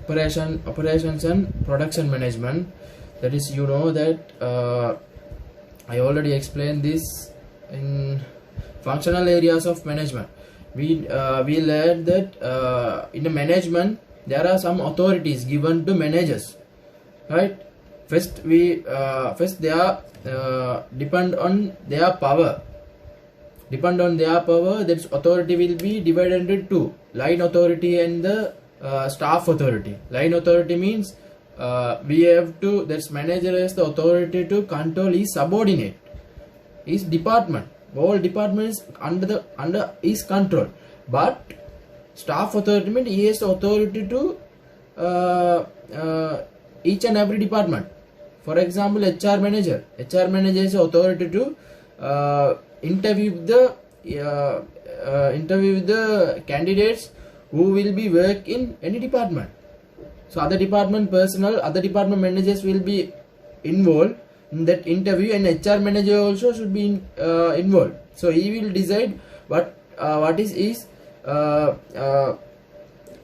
operations and production management. That is, you know that I already explained this in functional areas of management. We learned that in the management there are some authorities given to managers, right? First they are depend on their power. That authority will be divided into two: line authority and the staff authority. Line authority means we have to, that's manager has the authority to control his subordinate, his department. All departments under his control. But staff authority means he has the authority to each and every department. For example, HR manager has the authority to interview the candidates who will be work in any department. So other department managers will be involved in that interview, and HR manager also should be involved. So he will decide what is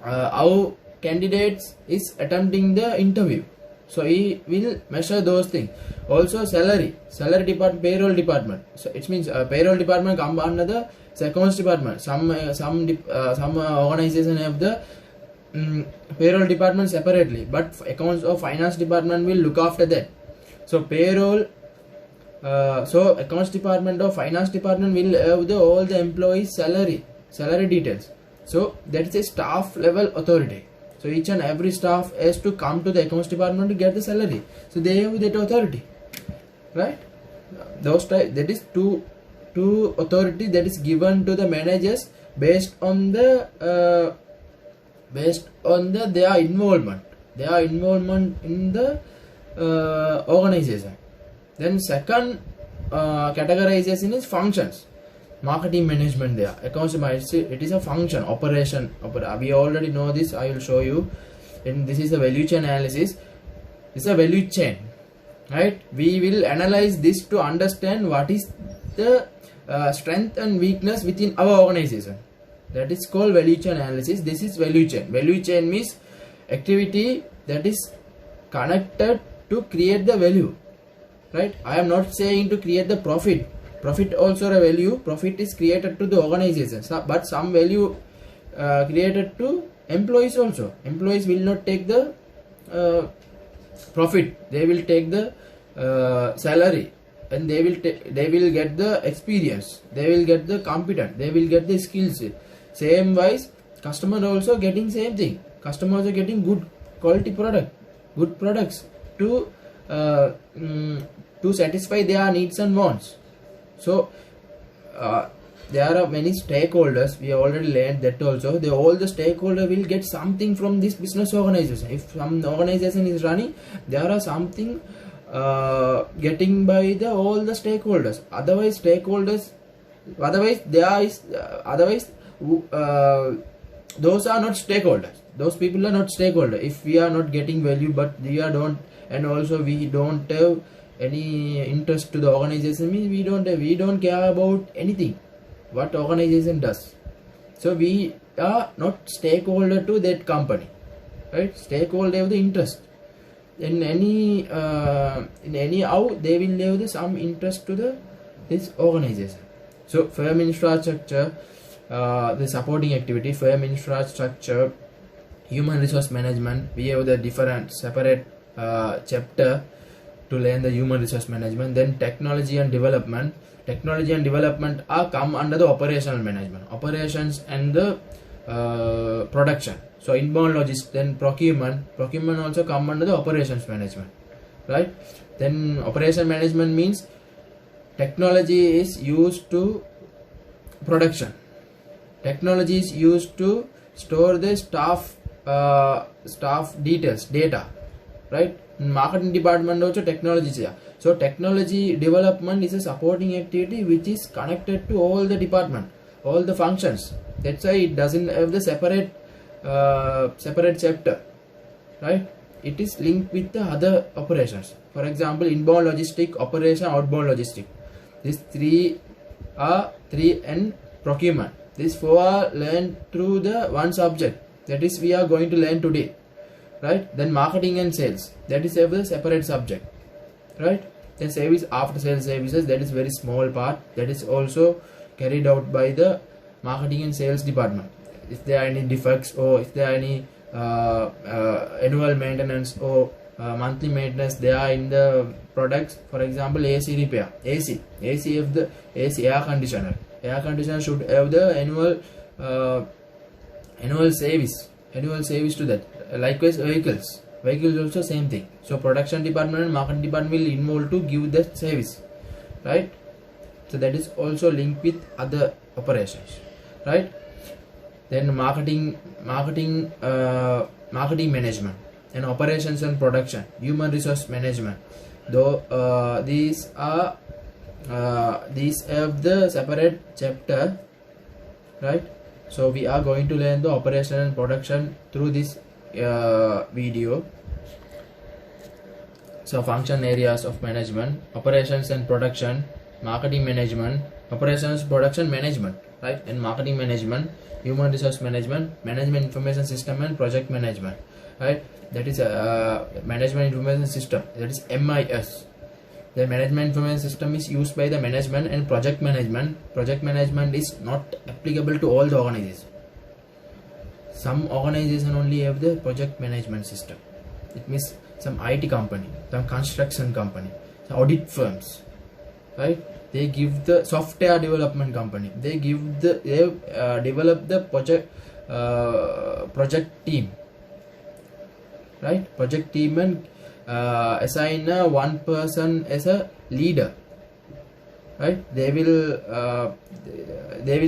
how candidates is attempting the interview. So he will measure those things. Also salary department, payroll department. So it means payroll department come under the accounts department. Some organization have the payroll department separately, but accounts or finance department will look after that. So payroll, so accounts department or finance department will have all the employees salary details. So that is a staff level authority. So each and every staff has to come to the accounts department to get the salary. So they have that authority, right? That is two authority that is given to the managers based on their involvement in the organization. Then second categorization is functions. Marketing management there. Accounts management, it is a function, operation. We already know this, I will show you. And this is a value chain analysis. This is a value chain, right? We will analyze this to understand what is the strength and weakness within our organization. That is called value chain analysis. This is value chain. Value chain means activity that is connected to create the value, right? I am not saying to create the profit. Profit also a value. Profit is created to the organization, but some value created to employees also. Employees will not take the profit. They will take the salary, and they will get the experience. They will get the competence. They will get the skills. Same wise, customer also getting same thing. Customers are getting good quality good products to satisfy their needs and wants. So there are many stakeholders. We have already learned that also. All the stakeholders will get something from this business organization. If some organization is running, there are something getting by all the stakeholders. Otherwise those are not stakeholders. Those people are not stakeholders. If we are not getting value, but we don't have any interest to the organization, means we don't care about anything what organization does. So we are not stakeholder to that company, right? Stakeholder have the interest in any how they will have some interest to this organization. So firm infrastructure, the supporting activity, firm infrastructure, human resource management. We have the different separate chapter to learn the human resource management. Then technology and development. Technology and development are come under the operational management. Operations and the production. So inbound logistics, then procurement also come under the operations management, right? Then operation management means technology is used to production. Technology is used to store the staff details, data, right? Marketing department also technology is here. So technology development is a supporting activity which is connected to all the department, all the functions. That's why it doesn't have the separate chapter, right? It is linked with the other operations. For example, inbound logistic, operation, outbound logistic. These three and procurement. These four are learned through the one subject. That is we are going to learn today. right? Then marketing and sales, that is a separate subject, right? Then service, after sales services, that is very small part, that is also carried out by the marketing and sales department. If there are any defects, or if there are any annual maintenance or monthly maintenance they are in the products, for example AC repair, AC of the AC air conditioner should have the annual service to that. Likewise vehicles also same thing. So production department and marketing department will involve to give that service, right? So that is also linked with other operations, right? Then marketing management, and operations and production, human resource management, though these have the separate chapter, right? So we are going to learn the operation and production through this video. So function areas of management: operations and production, marketing management, operations, production management, right? And marketing management, human resource management, management information system, and project management, right? That is management information system, that is MIS. The management information system is used by the management, and project management is not applicable to all the organizations. Some organizations only have the project management system. It means some IT company, some construction company, some audit firms, right? They give the software development company, they develop the project team, right? Project team, and assign one person as a leader, right? They will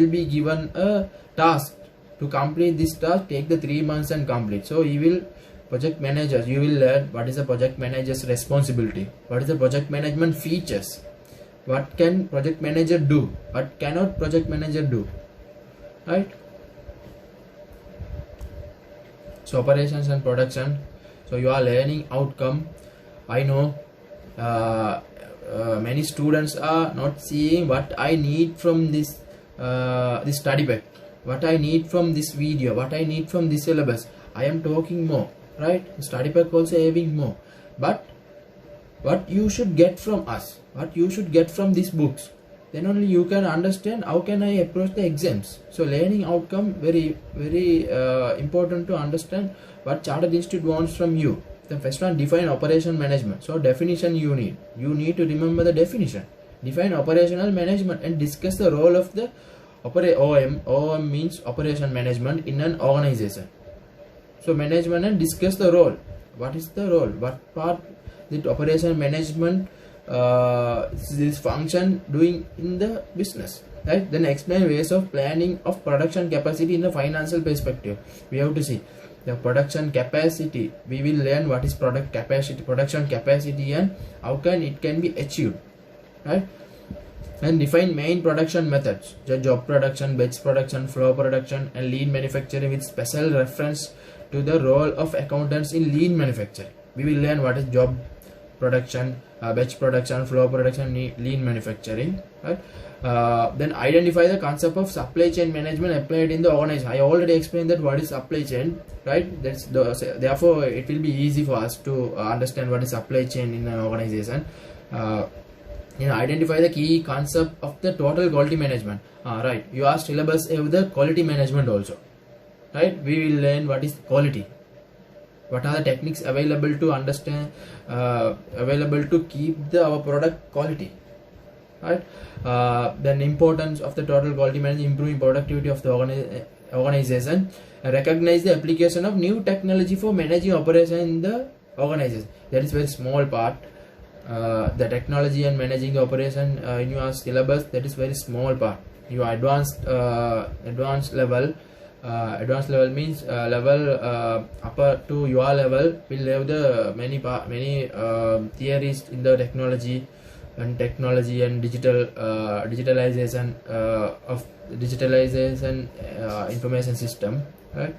be given a task to complete this task, take the 3 months and complete. So you will project managers, you will learn what is a project manager's responsibility, what is the project management features, what can project manager do, what cannot project manager do, right? So operations and production. So you are learning outcome. I know many students are not seeing what I need from this study pack, what I need from this video, what I need from this syllabus. I am talking more, right? Study pack also having more, but what you should get from us, what you should get from these books, then only you can understand how can I approach the exams. So learning outcome, very important to understand what Chartered Institute wants from you. The first one, define operation management. So definition you need to remember the definition. Define operational management and discuss the role of the OM means operation management in an organization. So management, and discuss the role. What is the role? What part that operation management this function doing in the business, right? Then explain ways of planning of production capacity in the financial perspective. We have to see the production capacity. We will learn what is production capacity and how can it can be achieved, right? And define main production methods: the job production, batch production, flow production, and lean manufacturing, with special reference to the role of accountants in lean manufacturing. We will learn what is job production, batch production, flow production, lean manufacturing, right? Then identify the concept of supply chain management applied in the organization. I already explained that what is supply chain, right? Therefore it will be easy for us to understand what is supply chain in an organization. Identify the key concept of the total quality management. Right, your syllabus have the quality management also, right? We will learn what is quality, what are the techniques available to understand, available to keep our product quality, right? Then importance of the total quality management, improving productivity of the organization. Recognize the application of new technology for managing operation in the organization. That is very small part. The technology and managing the operation in your syllabus, that is very small part. Your advanced level. Advanced level means level upper to your level will have the many theories in the technology and digitalization of information system, right?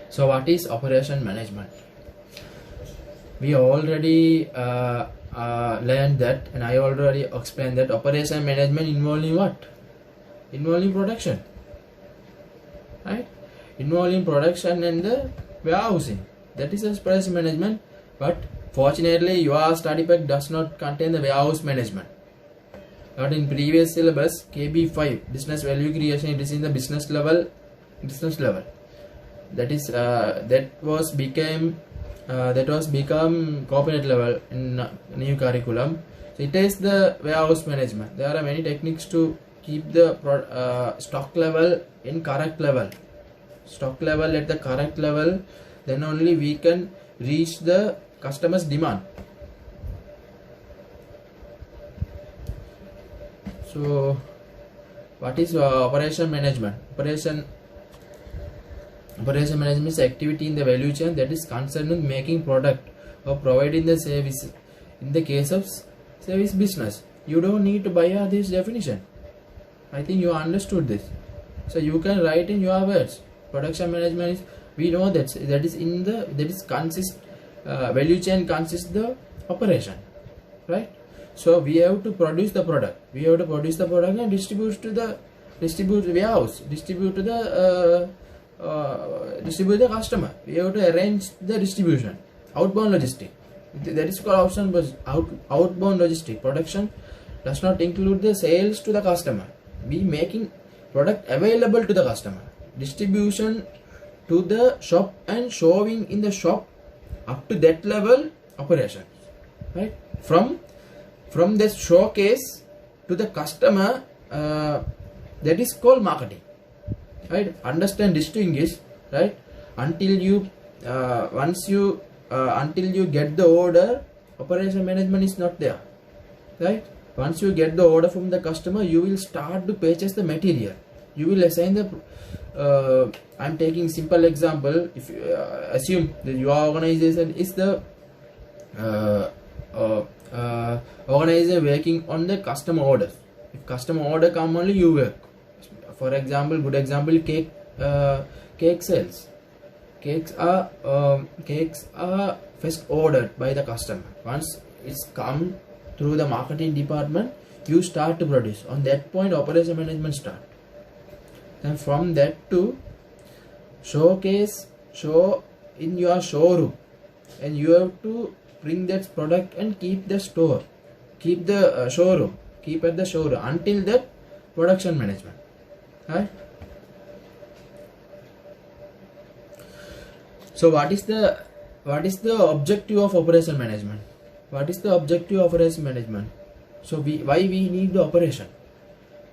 So what is operation management? We already learned that, and I already explained that operation management involving what? Involving production, right? Involving production and the warehousing. That is operation management. But fortunately, your study pack does not contain the warehouse management. But in previous syllabus, KB5 business value creation, it is in the business level. That is that was become corporate level in new curriculum. So it is the warehouse management. There are many techniques to keep the stock level in correct level. Stock level at the correct level, then only we can reach the customer's demand. So what is operation management? Operation management is activity in the value chain that is concerned with making product or providing the service. In the case of service business, you don't need to buy this definition. I think you understood this. So you can write in your words. Production management is, we know that value chain consists the operation, right? So we have to produce the product. And distribute warehouse, distribute to the customer. We have to arrange the distribution. Outbound logistic. That is called outbound logistic. Production does not include the sales to the customer. We making product available to the customer. Distribution to the shop and showing in the shop, up to that level operation, right? From the showcase to the customer, that is called marketing, right? Understand, distinguish, right? Until you get the order, operation management is not there, right? Once you get the order from the customer, you will start to purchase the material. You will assign the I'm taking simple example. If you assume that your organization is the organization working on the customer orders. If customer order come, only you work. For example, good example, cake sales. Cakes are first ordered by the customer. Once it's come through the marketing department, you start to produce. On that point, operation management start. Then from that to show in your showroom, and you have to bring that product and keep the store, keep the showroom, keep at the showroom until that production management, right? So what is the objective of operation management? What is the objective of operation management? So why we need the operation?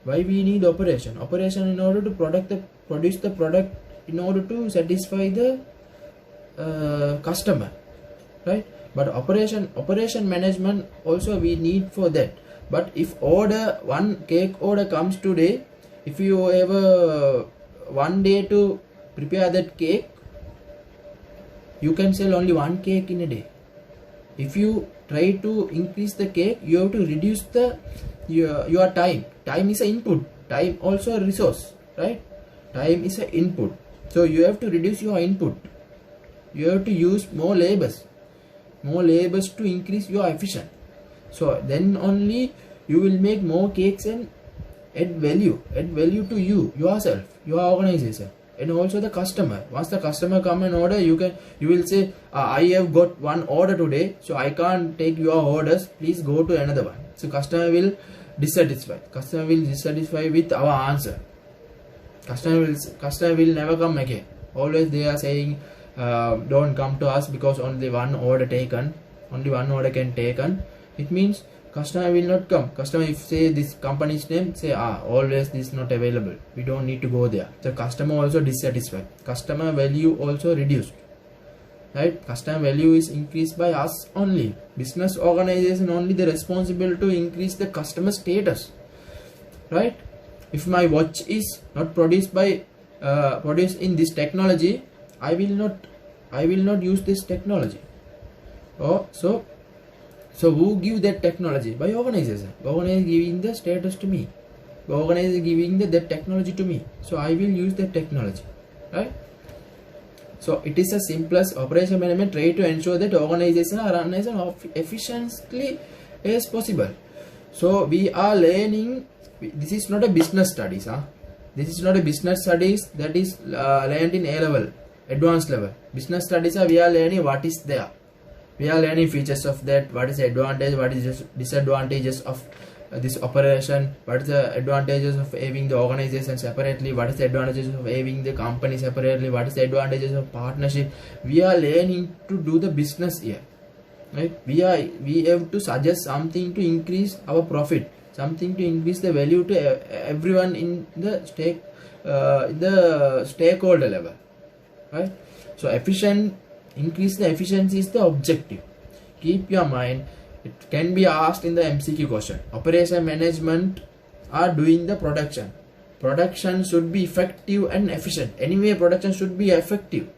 Why we need operation? Operation in order to produce the product in order to satisfy the customer, right? But operation management also we need for that. But if one cake order comes today, if you have one day to prepare that cake, you can sell only one cake in a day. If you try to increase the cake, you have to reduce your time. Time is an input. Time also a resource, right? Time is an input. So you have to reduce your input. You have to use more labors to increase your efficiency. So then only you will make more cakes and add value to yourself, your organization, and also the customer. Once the customer come and order, you will say, I have got one order today, so I can't take your orders, please go to another one. So customer will dissatisfied with our answer. Customer will never come again. Always they are saying, don't come to us because only one order can taken. It means customer will not come. Customer, if say this company's name, say always this not available, we don't need to go there. The customer also dissatisfied. Customer value also reduced, right? Customer value is increased by us only. Business organization only the responsible to increase the customer status, right? If my watch is not produced in this technology, I will not use this technology. So who give that technology? By organization. Organization giving the status to me. Organization giving that technology to me. So I will use that technology, right? So it is the simplest operation management try to ensure that organization are run as efficiently as possible. So we are learning. This is not a business studies. This is not a business studies that is learned in A level advanced level. Business studies are we are learning what is there. We are learning features of that, what is the advantage, what is disadvantages of this operation, what is the advantages of having the organization separately, what is the advantages of having the company separately, what is the advantages of partnership. We are learning to do the business here, right? We have to suggest something to increase our profit, something to increase the value to everyone in the stakeholder level, right? So increase the efficiency is the objective. Keep your mind, it can be asked in the MCQ question. Operation management are doing the production. Production should be effective and efficient. Anyway, production should be effective.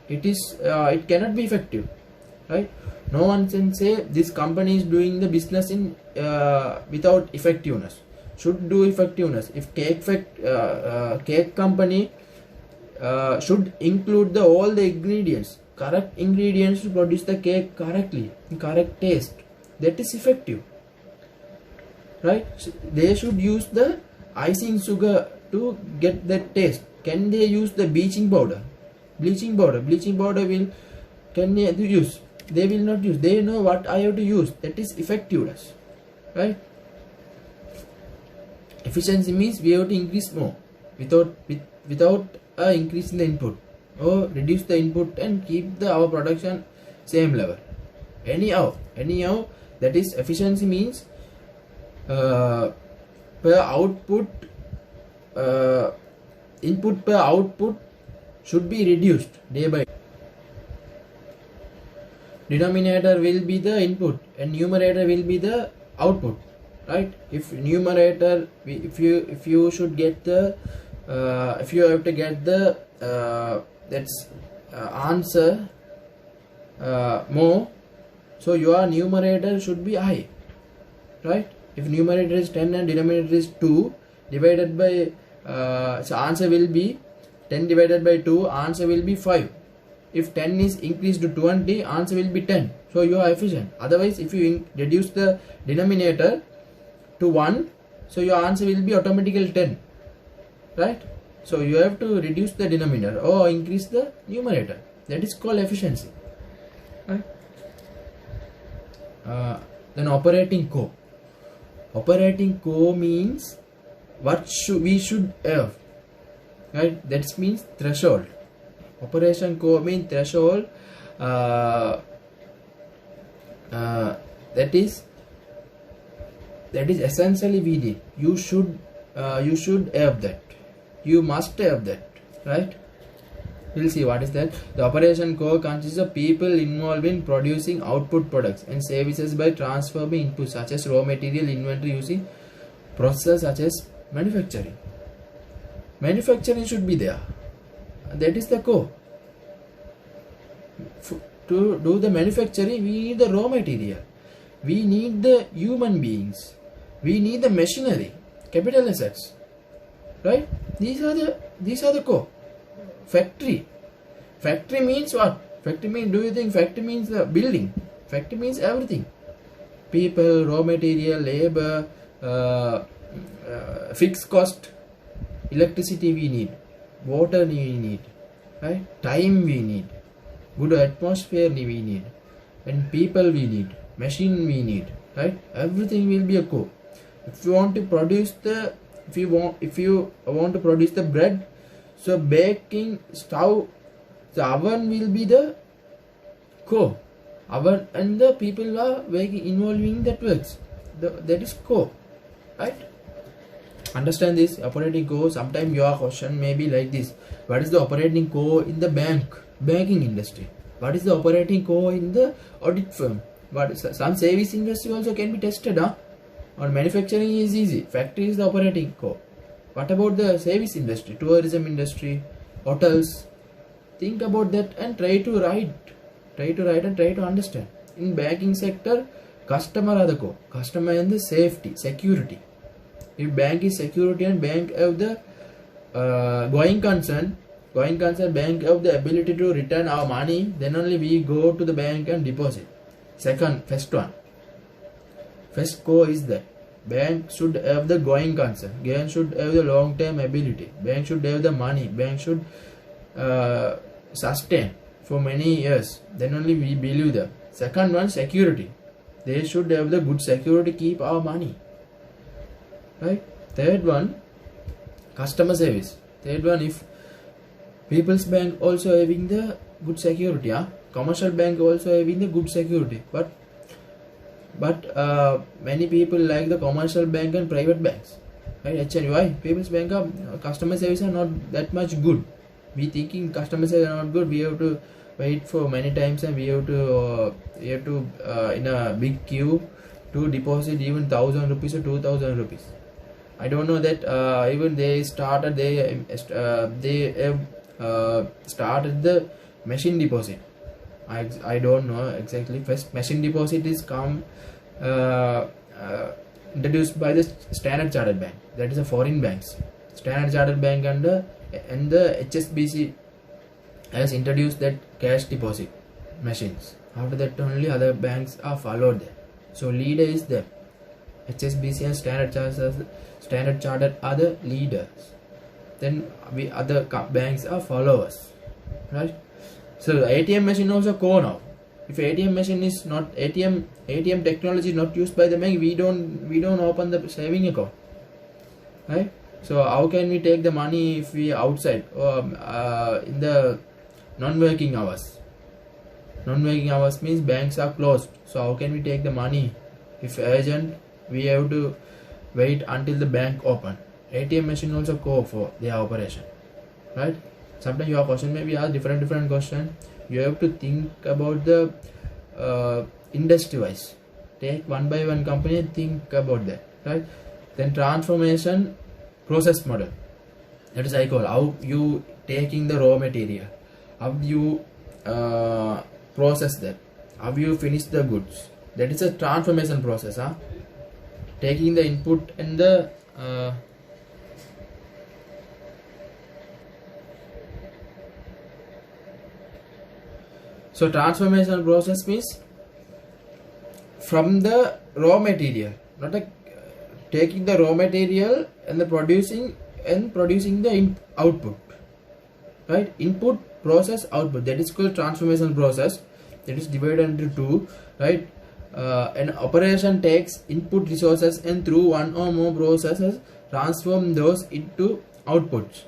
It cannot be effective, right? No one can say this company is doing the business in without effectiveness. Should do effectiveness. If cake company should include all the ingredients, correct ingredients to produce the cake correctly, correct taste, that is effective, right? So they should use the icing sugar to get that taste. Can they use the bleaching powder? Bleaching powder will, can they use? They will not use. They know what I have to use. That is effectiveness, right? Efficiency means we have to increase more without increasing the input, or reduce the input and keep our production same level. Anyhow, that is efficiency means per output, input per output should be reduced day by day. Denominator will be the input and numerator will be the output, right? If numerator, if you should get the if you have to get the answer more, so your numerator should be high, right? If numerator is 10 and denominator is 2, divided by so answer will be 10 divided by 2, answer will be 5. If 10 is increased to 20, answer will be 10. So you are efficient. Otherwise, if you reduce the denominator to 1, so your answer will be automatically 10, right? So you have to reduce the denominator or increase the numerator. That is called efficiency, right? Then operating core. Operating core means what we should have, right? That means threshold. Operation core means threshold. That is essentially we need. You should have that. You must have that, right? We'll see what is that. The operation core consists of people involved in producing output products and services by transforming inputs such as raw material inventory using process such as manufacturing. Manufacturing should be there. That is the core. To do the manufacturing, we need the raw material. We need the human beings. We need the machinery, capital assets, right? These are the core. Factory means what? Factory means, do you think factory means the building? Factory means everything. People, raw material, labor, fixed cost, electricity we need, water we need, right? Time we need, good atmosphere we need, and people we need, machine we need, right? Everything will be a core. If you want to produce the bread, so baking stove, the oven will be the core. Oven and the people are involving that works. That is core, right? Understand this operating core. Sometimes your question may be like this: what is the operating core in the banking industry? What is the operating core in the audit firm? Some service industry also can be tested, huh? Or manufacturing is easy. Factory is the operating core. What about the service industry, tourism industry, hotels? Think about that and try to write and try to understand. In banking sector, customer are the core. Customer and the safety, security. If bank is security and bank have the going concern, bank have the ability to return our money, then only we go to the bank and deposit. First core is that bank should have the going concern. Bank should have the long-term ability. Bank should have the money. Bank should sustain for many years, then only we believe them. Second one, security. They should have the good security, keep our money. Right? Third one, customer service. Third one, if People's Bank also having the good security, commercial bank also having the good security, but many people like the commercial bank and private banks, right? HNY, People's Bank customer service are not that much good. We thinking customer service are not good. We have to wait for many times, and we have to in a big queue to deposit even 1,000 rupees or 2,000 rupees. I don't know that even they started the machine deposit. I don't know exactly. First, machine deposit is introduced by the Standard Chartered Bank. That is a foreign banks. Standard Chartered Bank and the HSBC has introduced that cash deposit machines. After that, only other banks are followed there. So leader is there. HSBC and Standard Chartered are the leaders. Then other banks are followers, right? So the ATM machine also core now. If ATM machine is not ATM technology is not used by the bank, we don't open the saving account, right? So how can we take the money if we are outside or in the non-working hours? Non-working hours means banks are closed. So how can we take the money? If urgent, we have to wait until the bank open. ATM machine also core for their operation, right? Sometimes your question may be asked different question. You have to think about the industry wise. Take one by one company and think about that, right? Then transformation process model. That is I call how you taking the raw material, how you process that, how you finish the goods. That is a transformation process. Taking the input and the so transformation process means from the raw material, not taking the raw material and the producing the output, right? Input, process, output. That is called transformation process. That is divided into two, right? An operation takes input resources and through one or more processes transform those into outputs.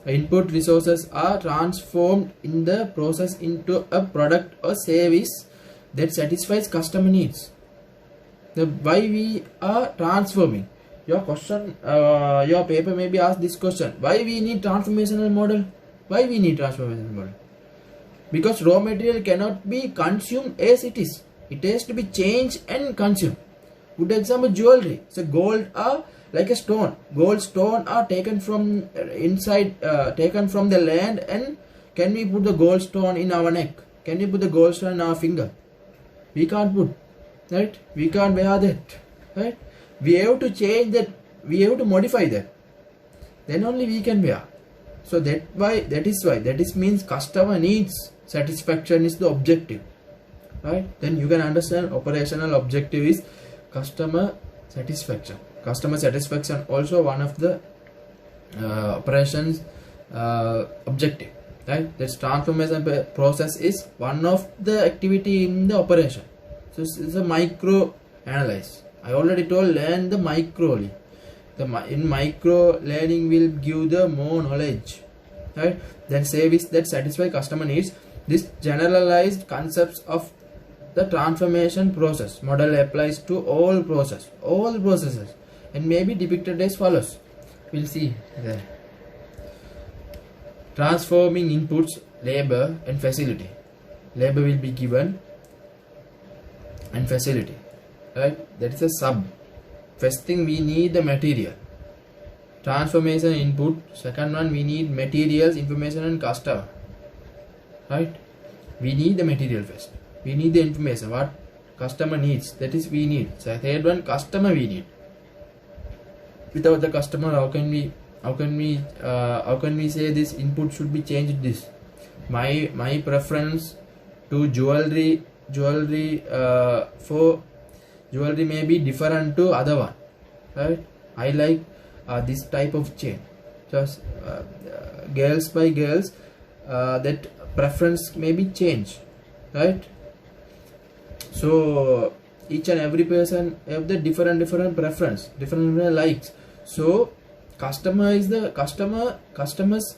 Input resources are transformed in the process into a product or service that satisfies customer needs. Why we are transforming? Your question, your paper may be asked this question: why we need transformational model? Why we need transformational model? Because raw material cannot be consumed as it is. It has to be changed and consumed. Good example, jewelry. So gold are like a stone. Gold stone are taken from inside, taken from the land, and can we put the gold stone in our neck? Can we put the gold stone in our finger? We can't put, right? We can't wear that, right? We have to change that. We have to modify that. Then only we can wear. So that means customer needs satisfaction is the objective, right? Then you can understand operational objective is customer satisfaction. Customer satisfaction also one of the operations objective, right? This transformation process is one of the activity in the operation. So it's a micro analyze. I already told learn the microly. In micro learning will give the more knowledge, right? Then service that satisfy customer needs. This generalized concepts of the transformation process model applies to all processes, and may be depicted as follows. We'll see there. Transforming inputs, labor and facility. Labor will be given and facility, right? That is a sub. First thing we need the material. Transformation input. Second one we need materials, information and customer, right? We need the material first. We need the information what customer needs. That is we need. So third one customer we need. Without the customer, how can we say this input should be changed? This my preference to jewelry for jewelry may be different to other one, right? I like this type of chain. Just girls by girls that preference may be changed, right? So each and every person have the different preference, different likes. So customer is the customer's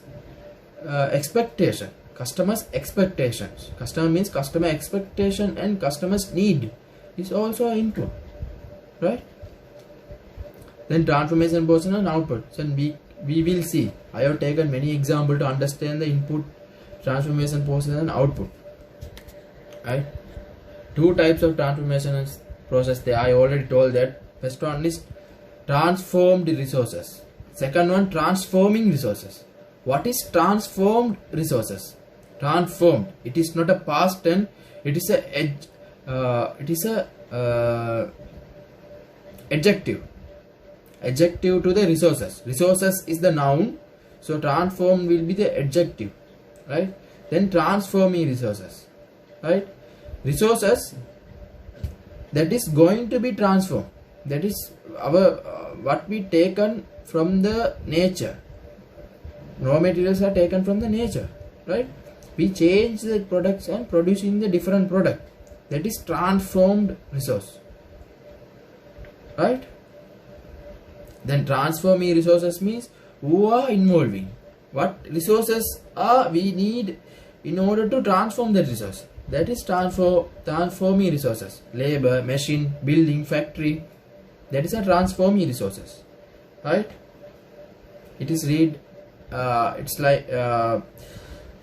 expectation. Customer means customer expectation and customer's need is also an input, right? Then transformation process and output. Then we will see. I have taken many examples to understand the input, transformation process and output, right? Two types of transformation process there. I already told that. First one is transformed resources. Second one, transforming resources. What is transformed resources? Transformed. It is not a past tense. It is a adjective. Adjective to the resources. Resources is the noun. So transformed will be the adjective, right? Then transforming resources, right? Resources that is going to be transformed. That is our what we taken from the nature. Raw materials are taken from the nature, right? We change the products and producing the different product. That is transformed resource, right? Then transforming resources means who are involving. What resources are we need in order to transform that resource. That is transforming resources. Labor, machine, building, factory. That is a transforming resources, right? It is it's like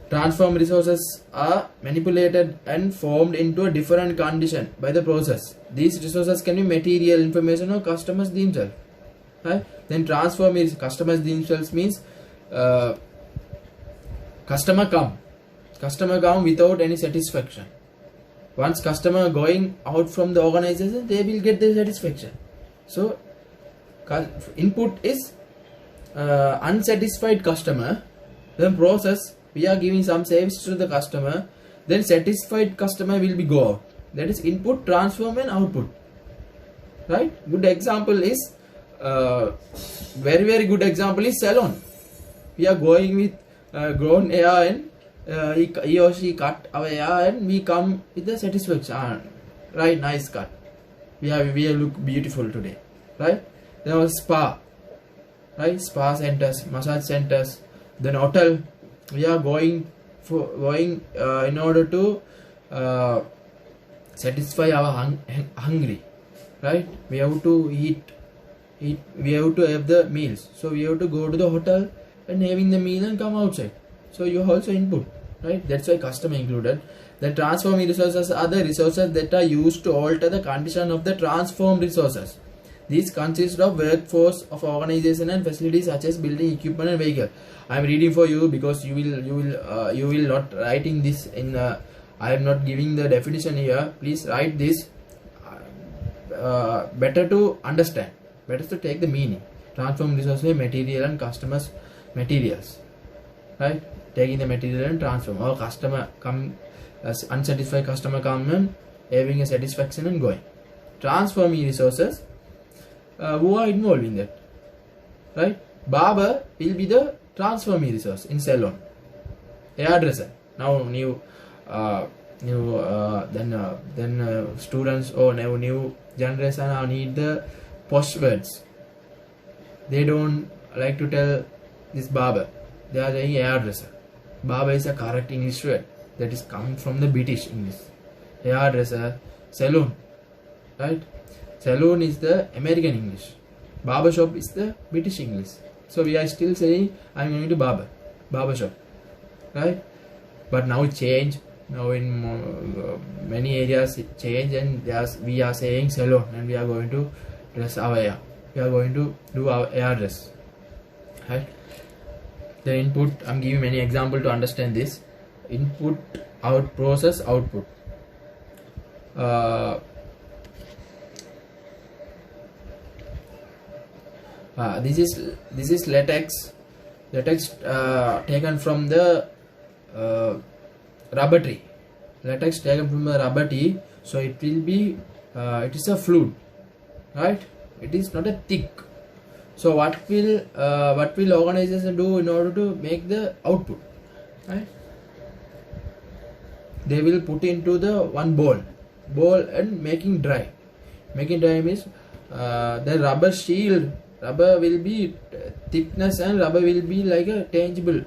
transformed resources are manipulated and formed into a different condition by the process. These resources can be material, information, or customers themselves, right? Then transform is customers themselves means customer come without any satisfaction. Once customer going out from the organization, they will get the satisfaction. So input is unsatisfied customer. Then process, we are giving some service to the customer. Then satisfied customer will be go out. That is input, transform and output, right? Good example is very good example is salon. We are going with grown hair and he or she cut our hair and we come with the satisfaction, right? Nice cut, we look beautiful today, right? There was spa, right? Spa centers, massage centers. Then hotel, we are going in order to satisfy our hungry, right? We have to eat, we have to have the meals, so we have to go to the hotel and having the meal and come outside. So you also input, right? That's why customer included. The transforming resources are the resources that are used to alter the condition of the transformed resources. These consist of workforce of organization and facilities such as building, equipment and vehicle. I am reading for you because you will not writing this in I am not giving the definition here. Please write this, better to understand, better to take the meaning. Transform resources, material and customers materials, right? Taking the material and transform. Or customer come, unsatisfied customer come and having a satisfaction and going. Transforming resources, who are involved in that, right? Barber will be the transforming resource in salon. Hairdresser, now then students or new generation now need the posh words. They don't like to tell this barber, they are saying hairdresser. Barber is a correct English word that is coming from the British English. Hairdresser, salon, right? Salon is the American English. Barber shop is the British English. So we are still saying I am going to barber shop, right? But now it changed. Now in many areas it changed, and we are saying salon, and we are going to dress our hair. We are going to do our hair dress, right? The input, I am giving many examples to understand this. Input, out, process, output. This is latex taken from the rubber tree. Latex taken from the rubber tree, so it will be it is a fluid, right? It is not a thick. So what will organization do in order to make the output, right? they will put into the one bowl and making dry. Making dry means the rubber shield, rubber will be thickness and rubber will be like a tangible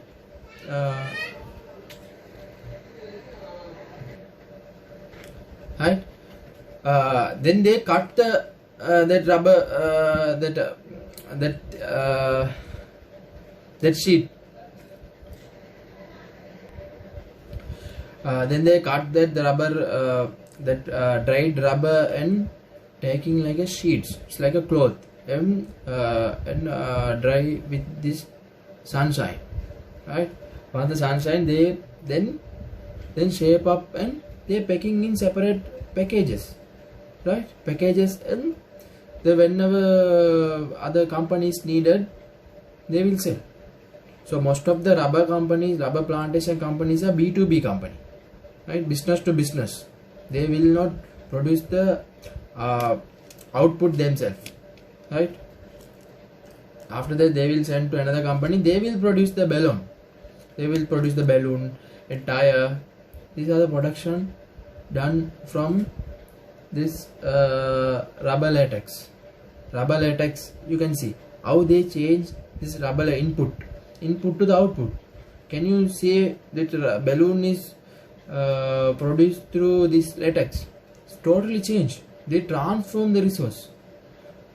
right. Then they cut the that rubber that sheet. Then they cut that rubber dried rubber and taking like a sheets. It's like a cloth and dry with this sunshine, right? Once the sunshine, they then shape up and they packing in separate packages, right? Packages, and the whenever other companies needed, they will sell. So most of the rubber companies, rubber plantation companies are B2B company, right? Business to business. They will not produce the output themselves, right? After that, they will send to another company. They will produce the balloon. They will produce the balloon and tire. These are the production done from this rubber latex. Rubber latex, you can see how they change this rubber input to the output. Can you say that balloon is produced through this latex? It's totally changed. They transform the resource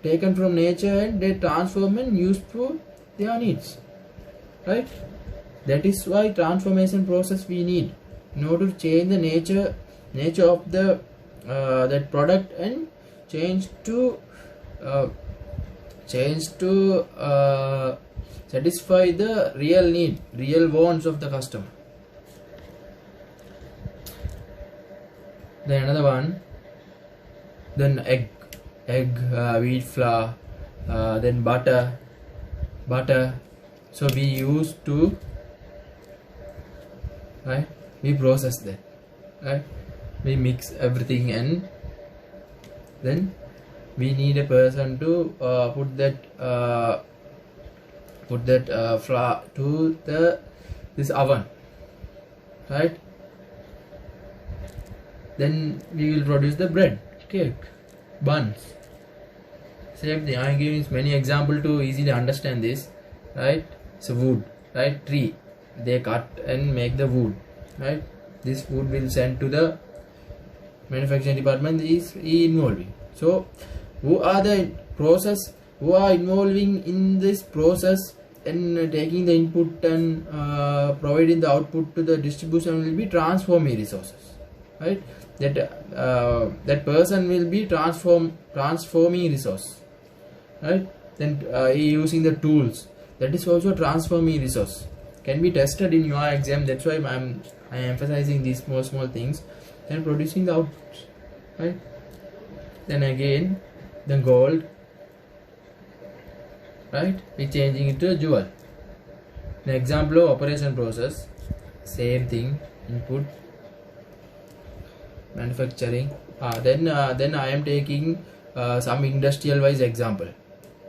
taken from nature and they transform and use for their needs, right? That is why transformation process we need in order to change the nature of the that product and change to satisfy the real need, real wants of the customer. Then another one, then egg, wheat flour, then butter. So we used to, right? We process that, right? We mix everything and then we need a person to put that flour to this oven, right? Then we will produce the bread, cake, buns. Same thing. I am giving many examples to easily understand this, right? So wood, right? Tree, they cut and make the wood, right? This wood will send to the manufacturing department is involving. So who are the process, who are involving in this process and taking the input and providing the output to the distribution will be transforming resources, right? That person will be transforming resource, right? Then using the tools, that is also transforming resource, can be tested in your exam. That's why I am emphasizing these small things. Then producing the outputs, right? Then again the gold, right? We changing it to a jewel. The example of operation process, same thing, input, manufacturing. Then I am taking some industrial wise example,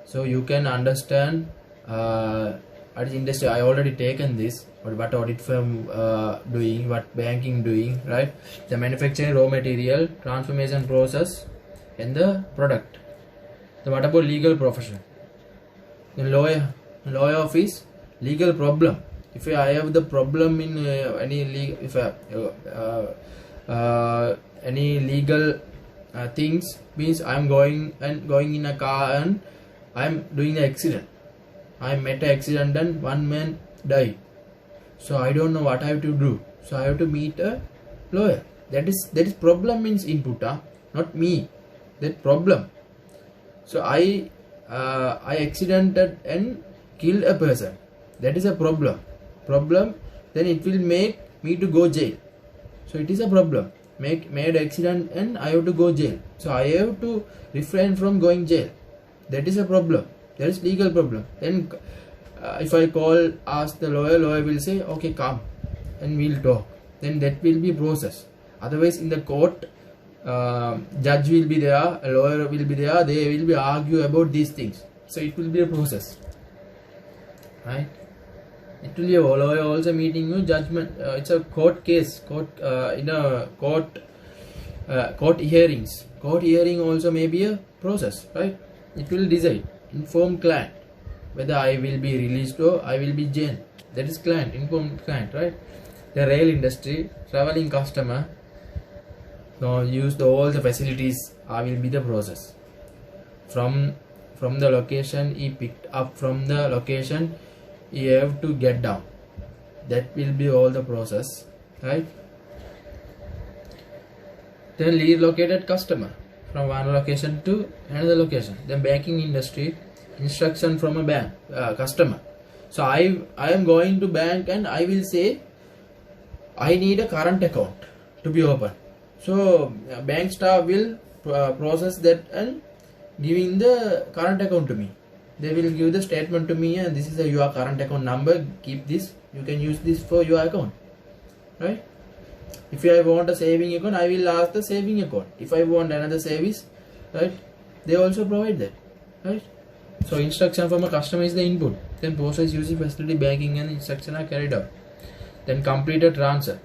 so you can understand what is industry. I already taken this, what audit firm doing, what banking doing, right? The manufacturing, raw material, transformation process and the product. Then what about legal profession? Then lawyer office, legal problem. If I have the problem in any legal things, means I am going in a car and I am doing the accident. I met an accident and one man died. So I don't know what I have to do. So I have to meet a lawyer. That is problem means input, not me. That problem. So I accidented and killed a person. That is a problem. Then it will make me to go jail. So it is a problem. Made accident and I have to go jail. So I have to refrain from going jail. That is a problem. That is legal problem. Then if I ask the lawyer will say, okay, come and we'll talk. Then that will be process. Otherwise in the court, judge will be there, a lawyer will be there, they will be argue about these things. So it will be a process, right? It will be a lawyer also meeting you, judgment. It's a court case, in a court hearings. Court hearing also may be a process, right? It will decide, inform client whether I will be released or I will be jailed. That is client, informed client, right? The rail industry, traveling customer, so use all the facilities. I will be the process. From the location he picked up, from the location you have to get down. That will be all the process, right? Then relocated customer from one location to another location. The banking industry, instruction from a bank customer. So I am going to bank and I will say I need a current account to be open. So bank staff will process that and giving the current account to me. They will give the statement to me, and this is your current account number. Keep this. You can use this for your account, right? If I want a saving account, I will ask the saving account. If I want another service, right, they also provide that, right? So instruction from a customer is the input. Then process using facility banking and instruction are carried out. Then completed transfer,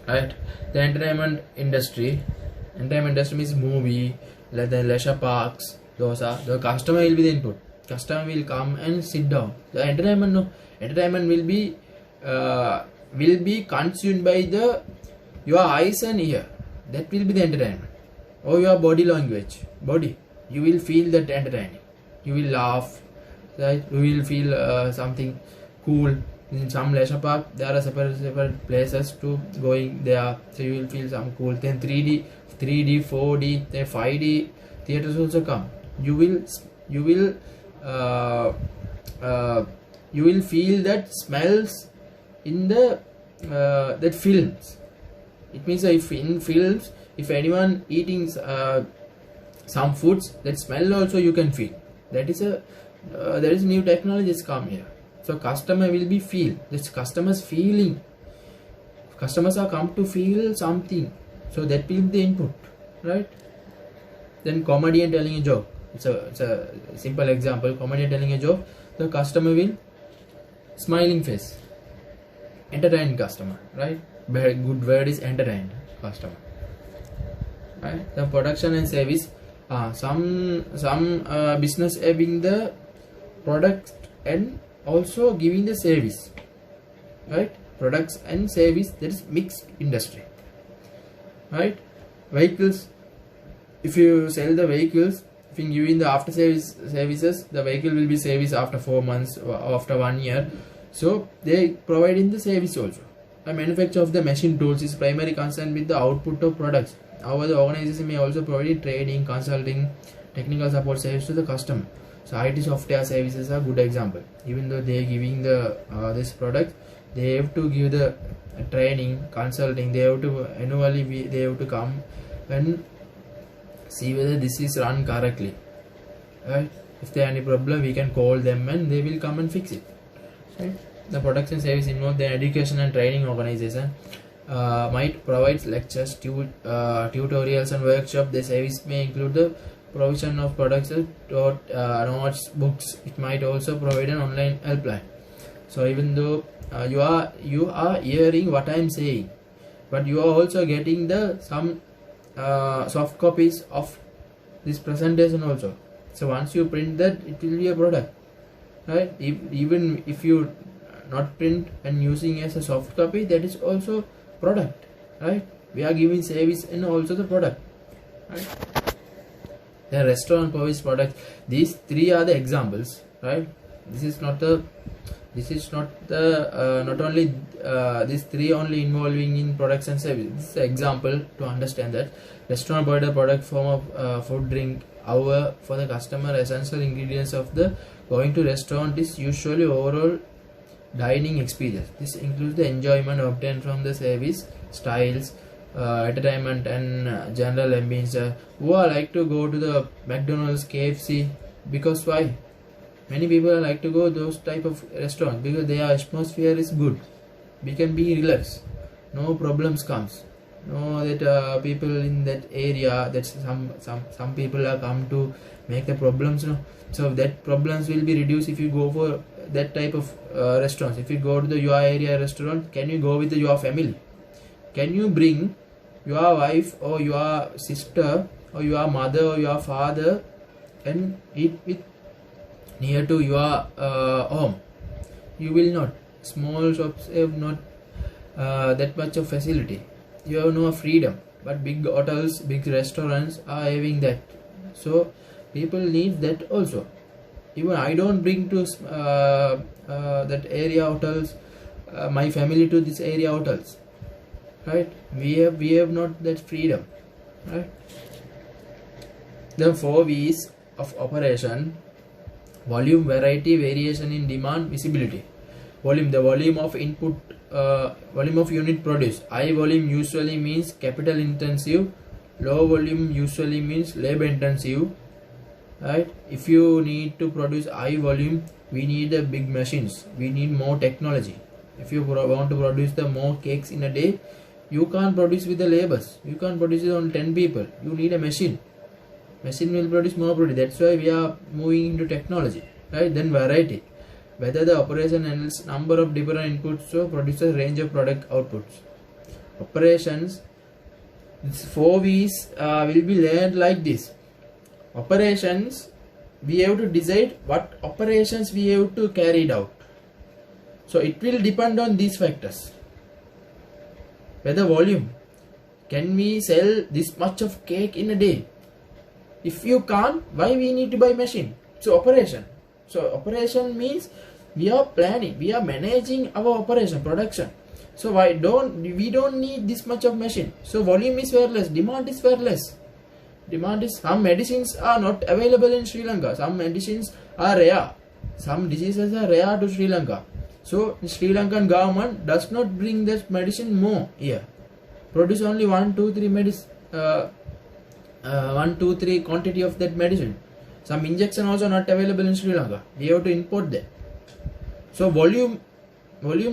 right? The entertainment industry means movie, like the leisure parks. Those are the customer will be the input. Customer will come and sit down. The entertainment will be consumed by your eyes and ear. That will be the entertainment. Or your body language. You will feel that entertaining. You will laugh, right? You will feel something cool. In some leisure park, there are separate places to going there. So you will feel some cool. Then 3D, 4D, then 5D theaters also come. You will feel that smells in the that films. It means if in films, if anyone eating some foods, that smell also you can feel. That is there is new technologies come here. So customer will be feel. This customer's feeling. Customers are come to feel something. So that will be the input, right? Then comedian telling a joke. It's a simple example. Comedian telling a joke. The customer will smiling face. Entertained customer, right? Very good word is entertained customer, right? The production and service. Some business having the product and also giving the service, right? Products and service, that is mixed industry, right? Vehicles, if you sell the vehicles, if you give in the after services, the vehicle will be serviced after 4 months or after 1 year. So they provide in the service also. The manufacture of the machine tools is primary concern with the output of products. However, the organization may also provide training, consulting, technical support service to the customer. So IT software services are a good example. Even though they are giving the this product, they have to give the training, consulting. They have to annually they have to come and see whether this is run correctly, right? If there are any problem, we can call them and they will come and fix it, right? The production service involve the education and training organization. Might provide lectures, tutorials and workshop. The service may include the provision of products, notes, books. It might also provide an online helpline. So even though you are hearing what I am saying, but you are also getting the some soft copies of this presentation also. So once you print that, it will be a product, right? Even if you not print and using as a soft copy, that is also product, right? We are giving service and also the product, right? The restaurant provides products. These three are the examples, right? This is not only these three only involving in products and service. This is an example to understand that restaurant provide a product form of food, drink. However, for the customer, essential ingredients of the going to restaurant is usually overall dining experience. This includes the enjoyment obtained from the service, styles, entertainment and general ambience. Who are like to go to the McDonald's, KFC, because why? Many people like to go those type of restaurants because their atmosphere is good. We can be relaxed. No problems comes. No that people in that area, that some people are come to make the problems. No, so that problems will be reduced if you go for that type of restaurants. If you go to the your area restaurant, can you go with your family? Can you bring your wife or your sister or your mother or your father and eat with near to your home? You will not. Small shops have not that much of facility. You have no freedom, but big hotels, big restaurants are having that. So people need that also. Even I don't bring to that area hotels my family to this area hotels, right? We have not that freedom, right? The 4 V's of operation: volume, variety, variation in demand, visibility. Volume, the volume of input, volume of unit produced. High volume usually means capital intensive, low volume usually means labor intensive, right? If you need to produce high volume, we need the big machines, we need more technology. If you want to produce the more cakes in a day, you can't produce with the labors, you can't produce it on 10 people, you need a machine will produce more product. That's why we are moving into technology, right? Then variety, whether the operation handles number of different inputs or produces range of product outputs. Operations, these 4 V's will be learned like this. Operations, we have to decide what operations we have to carry it out. So it will depend on these factors. Whether volume, can we sell this much of cake in a day? If you can't, why we need to buy machine? So operation. So operation means we are planning, we are managing our operation, production. So we don't need this much of machine. So volume is very less, demand is very less. Demand is, some medicines are not available in Sri Lanka, some medicines are rare, some diseases are rare to Sri Lanka. So the Sri Lankan government does not bring that medicine more here. Produce only 1, 2, 3 medicine, 1, 2, 3 quantity of that medicine. Some injection also not available in Sri Lanka. We have to import that. So volume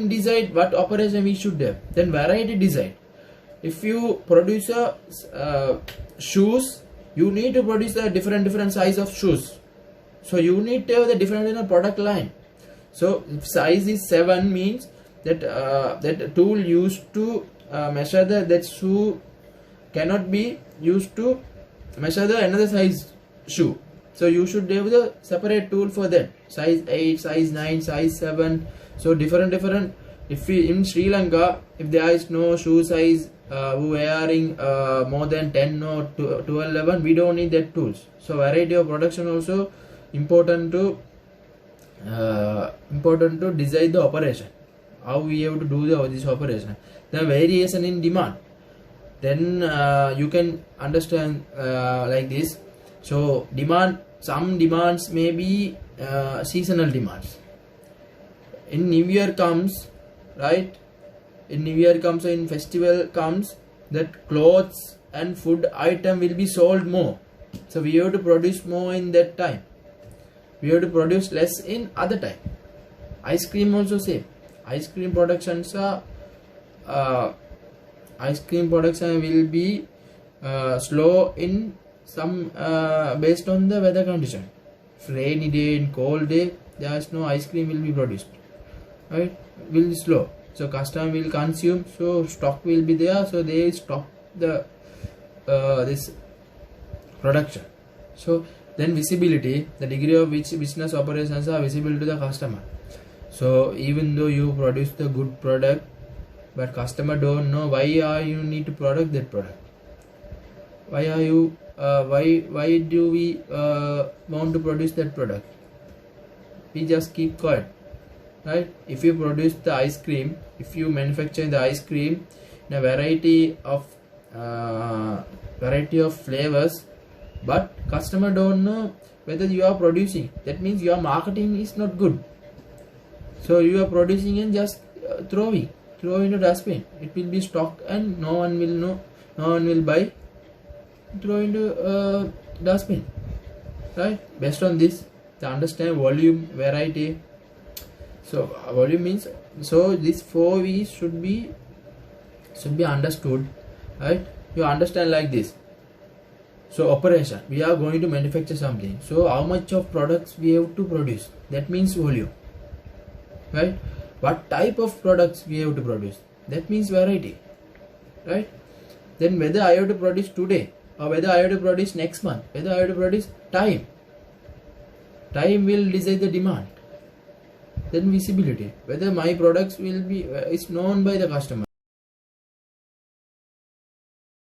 decide what operation we should have. Then variety decide. If you produce shoes, you need to produce a different size of shoes. So you need to have the different product line. So if size is 7 means that that tool used to measure that shoe cannot be used to measure the another size shoe. So you should have the separate tool for that. Size 8, size 9, size 7. So different. If we in Sri Lanka, if there is no shoe size wearing more than 10 or 12, 11, we don't need that tools. So variety of production also important to decide the operation. How we have to do this operation. The variation in demand. Then you can understand like this. So demand, some demands may be seasonal demands. In New Year comes, right? In New Year comes, in festival comes, that clothes and food item will be sold more. So we have to produce more in that time. We have to produce less in other time. Ice cream also same. Ice cream productions are will be slow in some based on the weather condition. If rainy day, in cold day, there is no ice cream will be produced, right? Will be slow. So customer will consume, so stock will be there, so they stop the this production. So then visibility, the degree of which business operations are visible to the customer. So even though you produce the good product, but customer don't know why are you need to product that product. Why are you why do we want to produce that product? We just keep quiet, right? If you produce the ice cream, if you manufacture the ice cream in a variety of flavors, but customer don't know whether you are producing, that means your marketing is not good. So you are producing and just throw into dustbin. It will be stock and no one will know, no one will buy. Throw into dustbin, right? Based on this, to understand volume, variety. So volume means, so these 4 V's should be understood, right? You understand like this. So operation, we are going to manufacture something. So how much of products we have to produce? That means volume. right? What type of products we have to produce, that means variety, right? Then whether I have to produce today or whether I have to produce next month, whether I have to produce, time will decide the demand. Then visibility, whether my products will be is known by the customer.